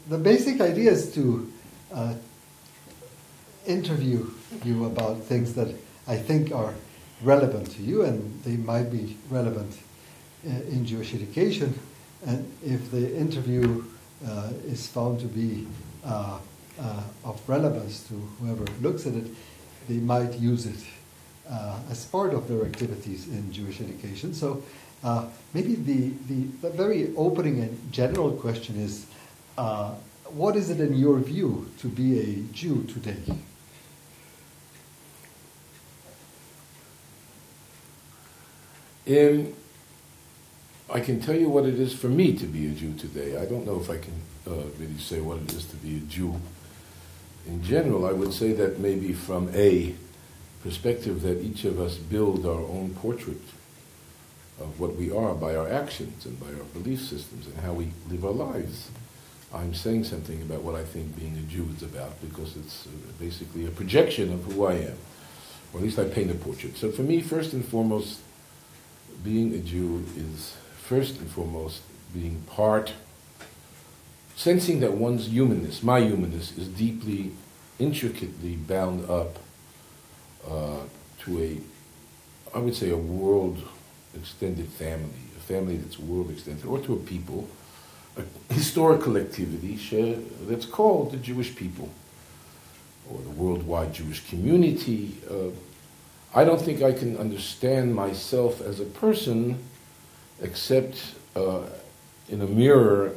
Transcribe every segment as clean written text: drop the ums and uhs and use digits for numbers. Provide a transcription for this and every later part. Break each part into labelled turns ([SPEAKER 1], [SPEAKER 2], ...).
[SPEAKER 1] the basic idea is to interview you about things that I think are relevant to you, and they might be relevant in Jewish education. And if the interview is found to be of relevance to whoever looks at it, they might use it as part of their activities in Jewish education. So maybe the very opening and general question is, what is it in your view to be a Jew today?
[SPEAKER 2] I can tell you what it is for me to be a Jew today. I don't know if I can really say what it is to be a Jew. In general, I would say that maybe from a perspective that each of us build our own portrait of what we are by our actions and by our belief systems and how we live our lives. I'm saying something about what I think being a Jew is about because it's basically a projection of who I am, or at least I paint a portrait. So for me, first and foremost, being a Jew is first and foremost being part, sensing that one's humanness, my humanness, is deeply, intricately bound up to I would say a world extended family, a family that's world extended, or to a people, a historic collectivity that's called the Jewish people, or the worldwide Jewish community. I don't think I can understand myself as a person except in a mirror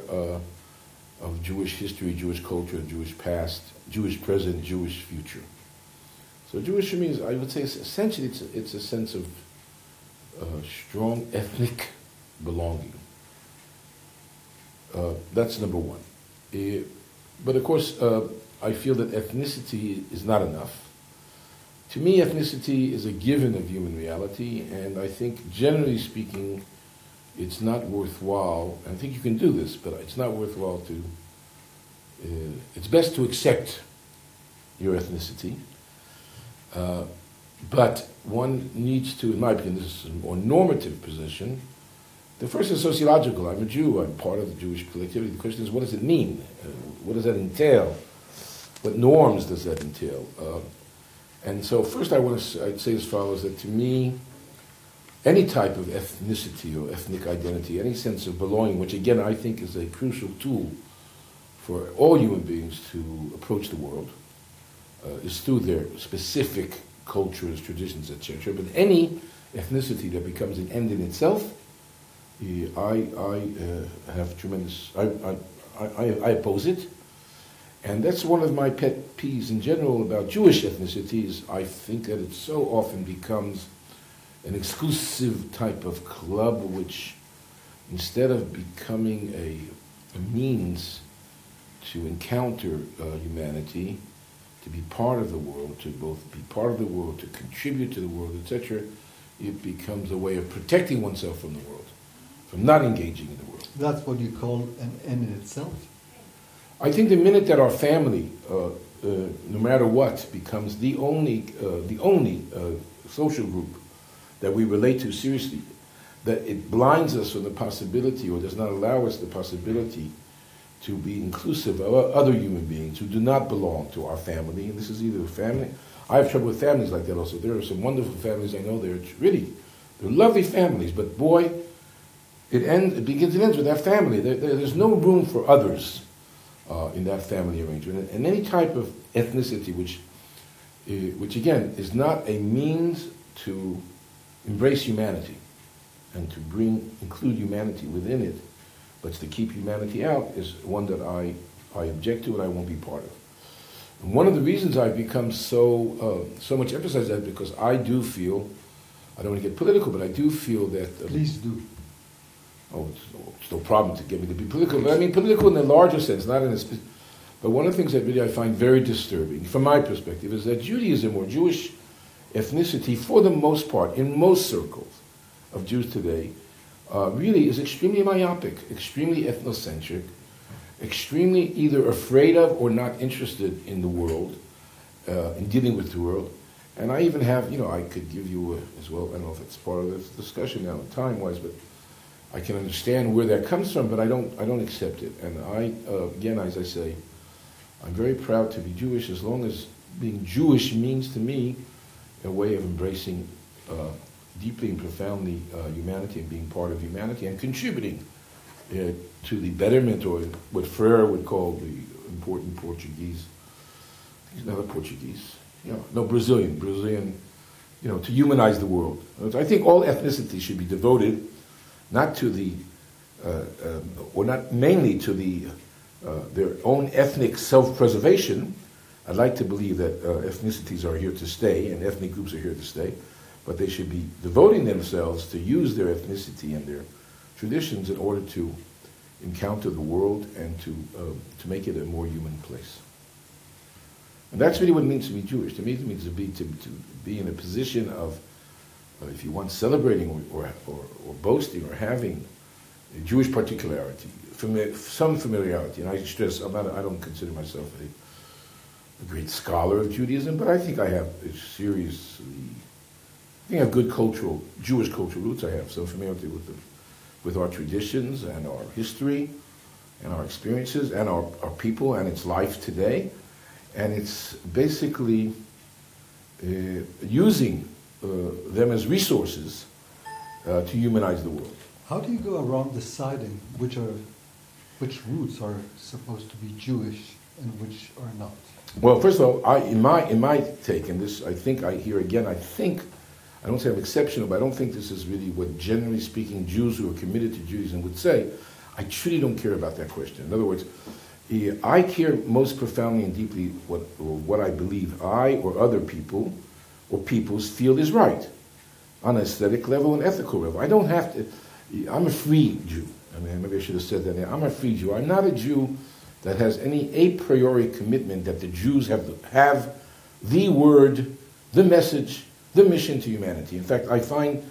[SPEAKER 2] of Jewish history, Jewish culture, Jewish past, Jewish present, Jewish future. So Jewish for me is, I would say, essentially it's a sense of strong ethnic belonging. That's number one. But of course, I feel that ethnicity is not enough. To me, ethnicity is a given of human reality, and I think, generally speaking, it's not worthwhile. I think you can do this, but it's not worthwhile to. It's best to accept your ethnicity, but one needs to, in my opinion, this is a more normative position. The first is sociological. I'm a Jew. I'm part of the Jewish collectivity. The question is, what does it mean? What does that entail? What norms does that entail? And so first I'd say as follows, that to me, any type of ethnicity or ethnic identity, any sense of belonging, which again I think is a crucial tool for all human beings to approach the world, is through their specific cultures, traditions, etc. But any ethnicity that becomes an end in itself, I have tremendous, I oppose it. And that's one of my pet peeves in general about Jewish ethnicities. I think that it so often becomes an exclusive type of club which, instead of becoming a means to encounter humanity, to be part of the world, to both be part of the world, to contribute to the world, etc., it becomes a way of protecting oneself from the world, from not engaging in the world.
[SPEAKER 1] That's what you call an end in itself?
[SPEAKER 2] I think the minute that our family, no matter what, becomes the only social group that we relate to seriously, that it blinds us from the possibility, or does not allow us the possibility to be inclusive of other human beings who do not belong to our family. And this is either a family. I have trouble with families like that also. There are some wonderful families I know. They're lovely families, but boy, it begins and ends with that family. There's no room for others in that family arrangement. And any type of ethnicity which again is not a means to embrace humanity and to include humanity within it, but to keep humanity out, is one that I object to and I won't be part of. And one of the reasons I've become so much emphasize that, because I do feel, I don't want to get political, but I do feel that...
[SPEAKER 1] Please do.
[SPEAKER 2] Oh, it's no problem to get me to be political, but I mean political in the larger sense, not in a... But one of the things that really I find very disturbing, from my perspective, is that Judaism, or Jewish ethnicity, for the most part, in most circles of Jews today, really is extremely myopic, extremely ethnocentric, extremely either afraid of or not interested in the world, in dealing with the world. And I even have, I could give you as well, I don't know if it's part of this discussion now, time-wise, but I can understand where that comes from, but I don't accept it. And again, as I say, I'm very proud to be Jewish, as long as being Jewish means to me a way of embracing deeply and profoundly humanity and being part of humanity and contributing to the betterment, or what Freire would call the important Portuguese, he's not a Portuguese, Brazilian, to humanize the world. I think all ethnicities should be devoted not to the, or not mainly to their own ethnic self-preservation. I'd like to believe that ethnicities are here to stay and ethnic groups are here to stay, but they should be devoting themselves to use their ethnicity and their traditions in order to encounter the world and to make it a more human place. And that's really what it means to be Jewish. To me, it means to be in a position of, if you want, celebrating or boasting or having a Jewish particularity, some familiarity. And I stress, I don't consider myself a great scholar of Judaism, but I think I have I have good Jewish cultural roots. I have some familiarity with our traditions and our history and our experiences and our people and its life today. And it's basically using them as resources to humanize the world.
[SPEAKER 1] How do you go around deciding which roots are supposed to be Jewish and which are not?
[SPEAKER 2] Well, first of all, in my take, and this, I don't say I'm exceptional, but I don't think this is really what, generally speaking, Jews who are committed to Judaism would say. I truly don't care about that question. In other words, I care most profoundly and deeply what I believe I or other people or peoples feel is right on an aesthetic level and ethical level. I don't have to. I'm a free Jew. I mean, maybe I should have said that now. I'm a free Jew. I'm not a Jew that has any a priori commitment that the Jews have the word, the message, the mission to humanity. In fact, I find,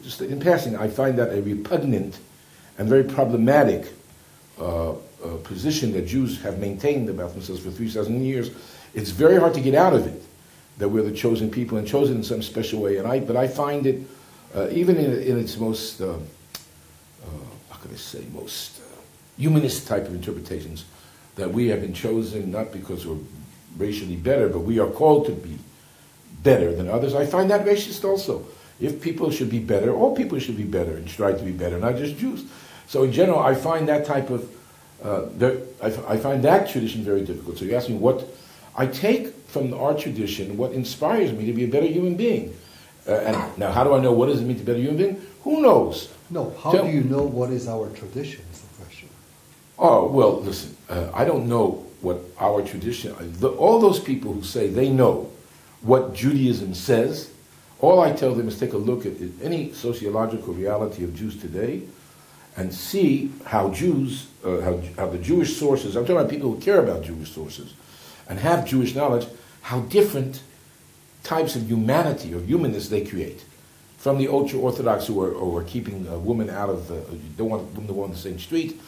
[SPEAKER 2] just in passing, I find that a repugnant and very problematic position that Jews have maintained about themselves for 3,000 years. It's very hard to get out of it, that we're the chosen people and chosen in some special way. But I find it, even in its most, most humanist type of interpretations, that we have been chosen not because we're racially better, but we are called to be better than others. I find that racist also. If people should be better, all people should be better and strive to be better, not just Jews. So in general, I find that type of, I find that tradition very difficult. So you ask me what I take from our tradition, what inspires me to be a better human being. And now, how do I know what does it mean to be a better human being? Who knows?
[SPEAKER 1] No, how do you know what is our tradition is the question.
[SPEAKER 2] Oh, well, listen, I don't know what our tradition, all those people who say they know what Judaism says, all I tell them is take a look at any sociological reality of Jews today and see how Jews, how the Jewish sources, I'm talking about people who care about Jewish sources and have Jewish knowledge, how different types of humanity or humanists they create. From the ultra-Orthodox who are keeping a woman out of, don't want them to go on the same street,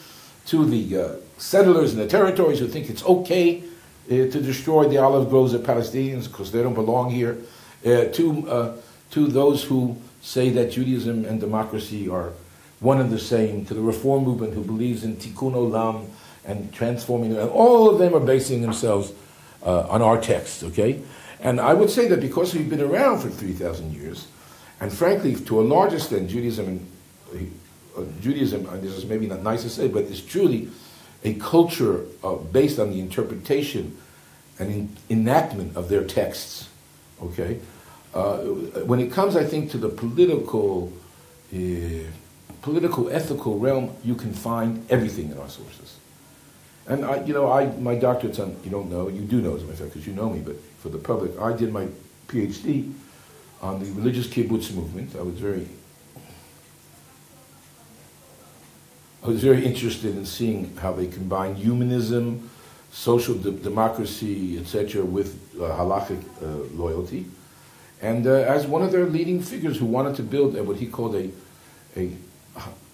[SPEAKER 2] to the settlers in the territories who think it's okay to destroy the olive groves of Palestinians because they don't belong here, to those who say that Judaism and democracy are one and the same, to the Reform movement who believes in tikkun olam and transforming, and all of them are basing themselves on our text, okay? And I would say that because we've been around for 3,000 years, and frankly, to a large extent, Judaism, and this is maybe not nice to say, but it's truly a culture based on the interpretation and enactment of their texts, okay? When it comes, I think, to the political, ethical realm, you can find everything in our sources. And my doctorate's on, you don't know, you do know as a matter of fact, because you know me, but for the public, I did my PhD on the religious kibbutz movement. I was very interested in seeing how they combine humanism, social democracy, etc., with halachic loyalty. And as one of their leading figures who wanted to build what he called a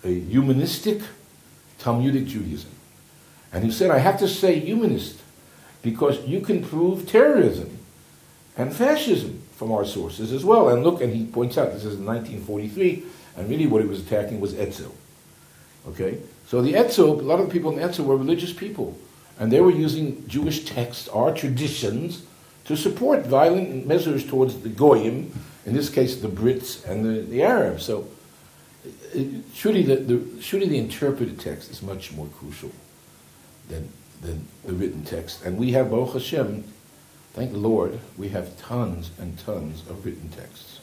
[SPEAKER 2] humanistic Talmudic Judaism. And he said, I have to say humanist, because you can prove terrorism and fascism from our sources as well. And look, and he points out, this is in 1943, And really what he was attacking was Etzel. Okay? So the Etzel, a lot of the people in Etzel were religious people. And they were using Jewish texts, our traditions, to support violent measures towards the Goyim, in this case the Brits and the Arabs. So surely the interpreted text is much more crucial than the written text. And we have, Baruch Hashem, thank the Lord, we have tons and tons of written texts.